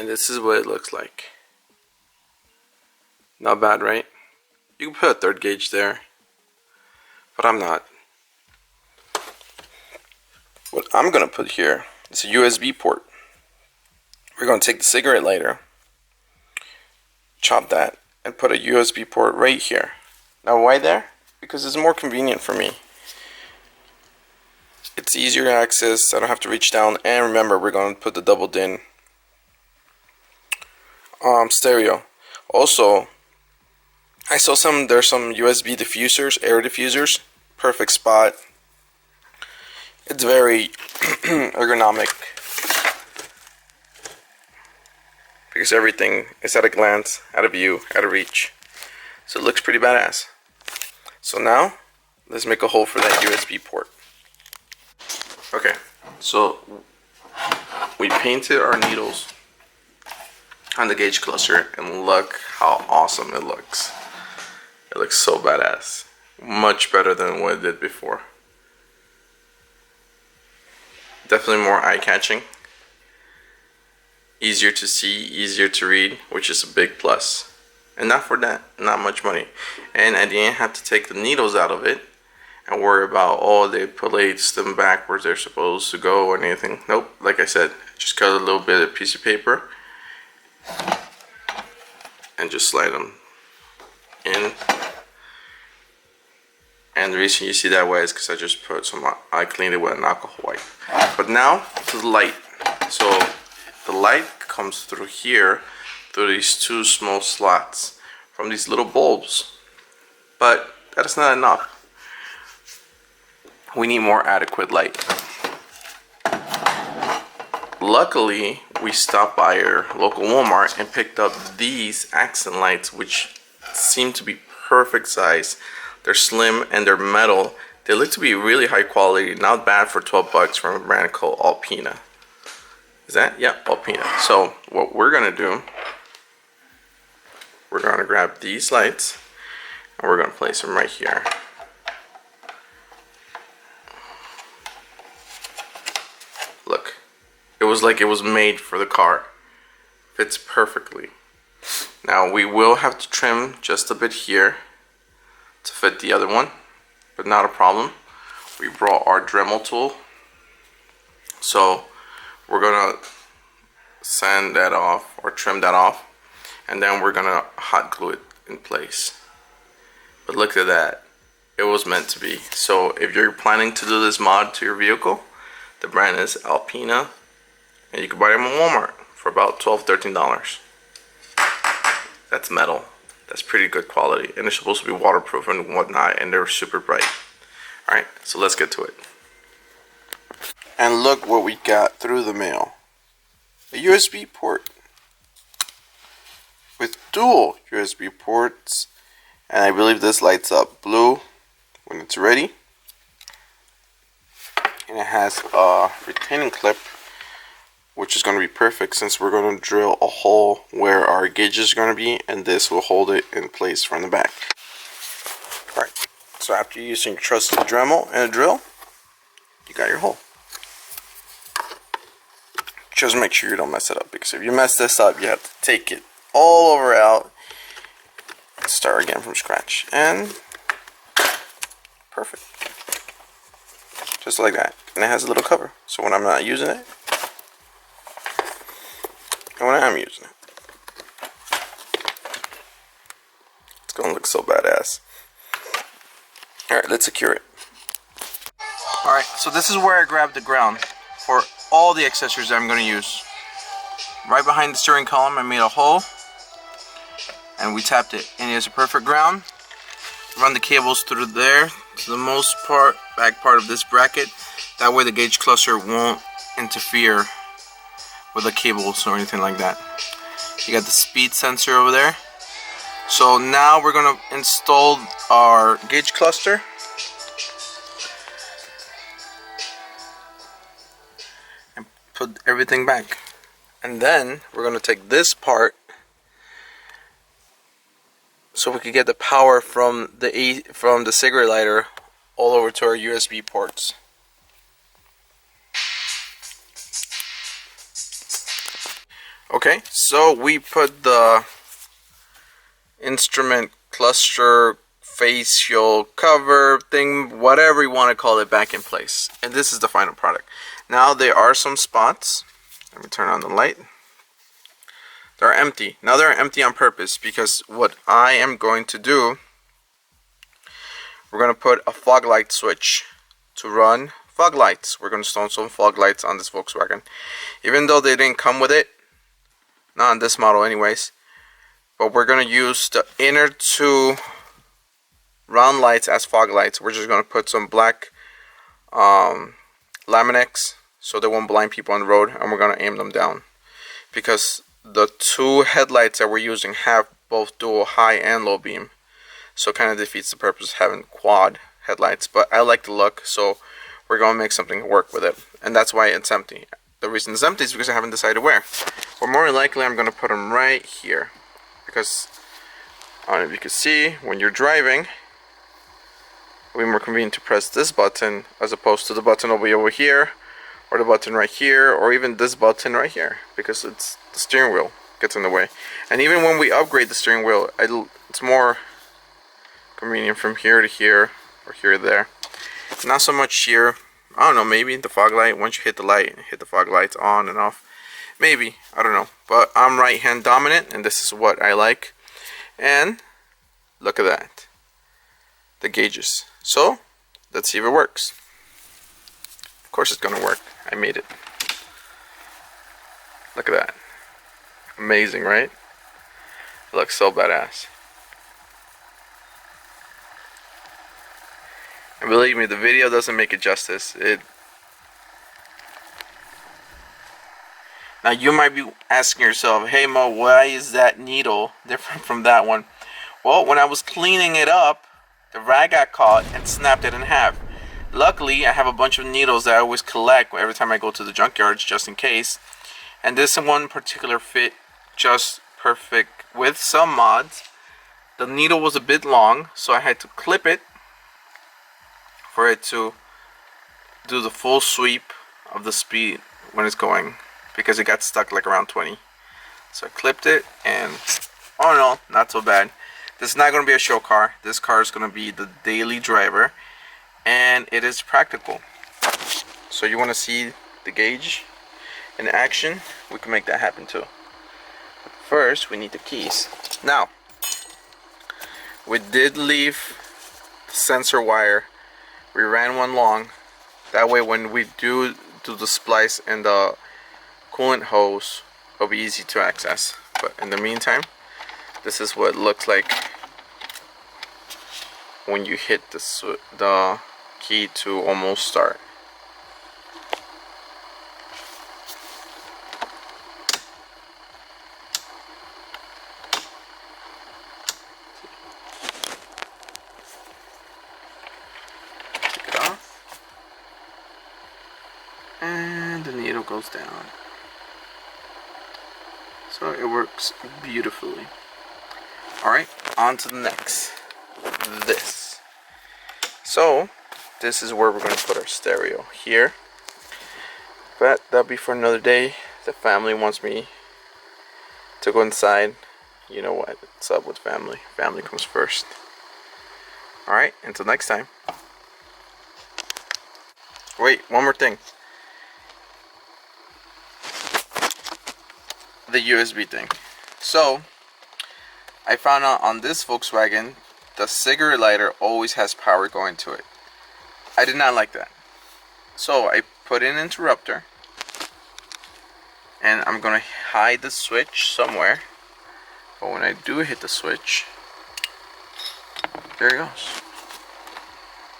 And this is what it looks like. Not bad, right? You can put a third gauge there, but I'm not. What I'm gonna put here is a USB port. We're gonna take the cigarette lighter, chop that, and put a USB port right here. Now why there? Because it's more convenient for me. It's easier to access, I don't have to reach down, and remember we're gonna put the double DIN stereo. Also, I saw there's some USB diffusers, air diffusers, perfect spot. It's very ergonomic because everything is at a glance, at a view, at a reach. So it looks pretty badass. So now, let's make a hole for that USB port. Okay, so we painted our needles on the gauge cluster, and look how awesome it looks. It looks so badass. Much better than what it did before. Definitely more eye-catching. Easier to see, easier to read, which is a big plus. And not for that, not much money. And I didn't have to take the needles out of it and worry about, oh, they placed them back where they're supposed to go or anything. Nope, like I said, just cut a little bit of piece of paper and just slide them in. And the reason you see that way is because I just put I cleaned it with an alcohol wipe. But now to the light. So the light comes through here, through these two small slots from these little bulbs. But that is not enough. We need more adequate light. Luckily, we stopped by our local Walmart and picked up these accent lights, which seem to be perfect size. They're slim and they're metal. They look to be really high quality, not bad for 12 bucks from a brand called Alpina. Is that? Yeah, Alpina. So what we're gonna do, we're gonna grab these lights and we're gonna place them right here. Look, it was like it was made for the car. Fits perfectly. Now we will have to trim just a bit here to fit the other one, but not a problem. We brought our Dremel tool, so we're gonna sand that off or trim that off, and then we're gonna hot glue it in place. But look at that, it was meant to be. So if you're planning to do this mod to your vehicle, the brand is Alpina, and you can buy them at Walmart for about $12–13. That's metal. That's pretty good quality, and they're supposed to be waterproof and whatnot, and they're super bright. Alright, so let's get to it. And look what we got through the mail. A USB port with dual USB ports, and I believe this lights up blue when it's ready. And it has a retaining clip, which is going to be perfect since we're going to drill a hole where our gauge is going to be, and this will hold it in place from the back. Alright, so after using your trusty Dremel and a drill, you got your hole. Just make sure you don't mess it up, because if you mess this up, you have to take it all over out and start again from scratch. And perfect. Just like that. And it has a little cover, so when I'm not using it, and when I am using it, it's gonna look so badass. Alright, let's secure it. Alright, so this is where I grabbed the ground for all the accessories that I'm gonna use. Right behind the steering column, I made a hole and we tapped it, and it's a perfect ground. Run the cables through there to the most part, back part of this bracket. That way the gauge cluster won't interfere with the cables or anything like that. You got the speed sensor over there. So now we're gonna install our gauge cluster. And put everything back. And then we're gonna take this part so we can get the power from the cigarette lighter all over to our USB ports. Okay, so we put the instrument cluster facial cover thing, whatever you want to call it, back in place, and this is the final product. Now there are some spots. Let me turn on the light. They're empty. Now they're empty on purpose because what I am going to do, we're going to put a fog light switch to run fog lights. We're going to install some fog lights on this Volkswagen, even though they didn't come with it, not on this model anyways. But we're going to use the inner two round lights as fog lights. We're just going to put some black Laminax so they won't blind people on the road, and we're going to aim them down because the two headlights that we're using have both dual high and low beam, so it kind of defeats the purpose of having quad headlights. But I like the look, so we're going to make something work with it, and that's why it's empty. The reason it's empty is because I haven't decided where. But more than likely I'm going to put them right here, because I don't know if you can see, when you're driving, it'll be more convenient to press this button as opposed to the button over here, or the button right here, or even this button right here, because it's the steering wheel gets in the way. And even when we upgrade the steering wheel, it's more convenient from here to here, or here to there. Not so much here. I don't know, maybe the fog light, once you hit the light, hit the fog lights on and off. Maybe, I don't know. But I'm right hand dominant, and this is what I like. And look at that, the gauges. So let's see if it works. Of course it's gonna work. I made it. Look at that. Amazing, right? It looks so badass. And believe me, the video doesn't make it justice. Now you might be asking yourself, hey Mo, why is that needle different from that one? Well, when I was cleaning it up, the rag got caught and snapped it in half. Luckily, I have a bunch of needles that I always collect every time I go to the junkyards, just in case. And this one particular fit just perfect with some mods. The needle was a bit long, so I had to clip it for it to do the full sweep of the speed when it's going, because it got stuck like around 20. So I clipped it, and oh no, not so bad. This is not going to be a show car. This car is going to be the daily driver, and it is practical. So you want to see the gauge in action? We can make that happen too. But first, we need the keys. Now, we did leave the sensor wire. We ran one long. That way when we do the splice and the coolant hose, it'll be easy to access. But in the meantime, this is what it looks like when you hit the key to almost start. And the needle goes down. So it works beautifully. Alright, on to the next. This. So, this is where we're going to put our stereo. Here. But that'll be for another day. The family wants me to go inside. You know what? What's up with family? Family comes first. Alright, until next time. Wait, one more thing. The USB thing. So I found out on this Volkswagen, the cigarette lighter always has power going to it. I did not like that. So I put in an interrupter, and I'm gonna hide the switch somewhere. But when I do hit the switch, there it goes.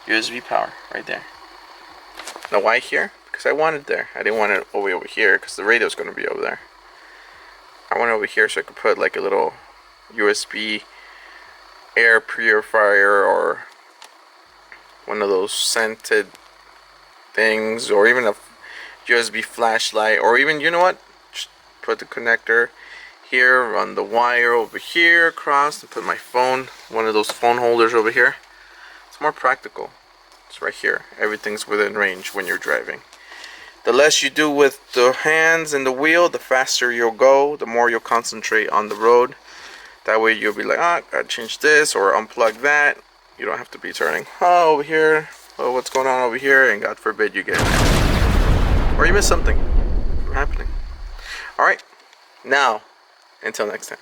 USB power right there. Now why here? Because I want it there. I didn't want it over here because the radio's gonna be over there. I went over here so I could put like a little USB air purifier or one of those scented things, or even a USB flashlight, or even, you know what, just put the connector here, run the wire over here across, and put my phone, one of those phone holders over here. It's more practical. It's right here. Everything's within range when you're driving. The less you do with the hands and the wheel, the faster you'll go, the more you'll concentrate on the road. That way you'll be like, ah, gotta change this or unplug that. You don't have to be turning, oh, over here, oh, what's going on over here, and God forbid you get, or you miss something from happening. Alright, now, until next time.